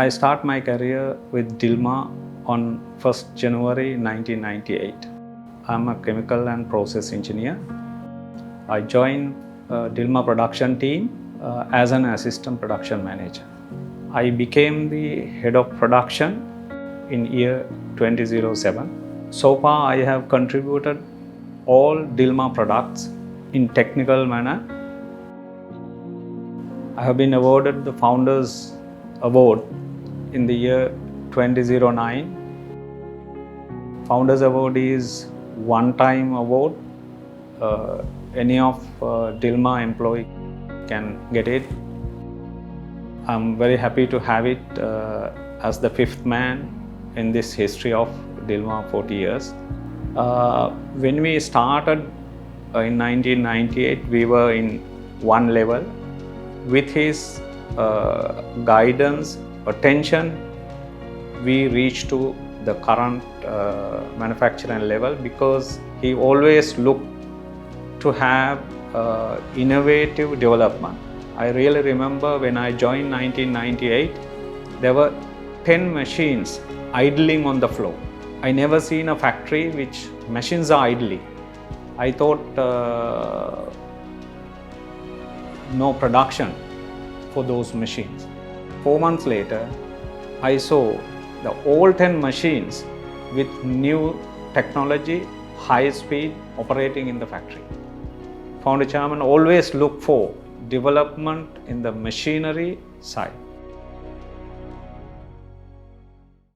I start my career with Dilmah on 1st January 1998. I'm a chemical and process engineer. I joined Dilmah production team as an assistant production manager. I became the head of production in year 2007. So far I have contributed all Dilmah products in technical manner. I have been awarded the Founders Award in the year 2009. Founders Award is one-time award. Any of Dilmah employee can get it. I'm very happy to have it as the fifth man in this history of Dilmah 40 years. When we started in 1998, we were in one level. With his guidance, attention, we reached to the current manufacturing level because he always looked to have innovative development. I really remember when I joined 1998, there were 10 machines idling on the floor. I never seen a factory which machines are idling. I thought no production for those machines. 4 months later, I saw the all 10 machines with new technology, high speed operating in the factory. Founder Chairman always look for development in the machinery side.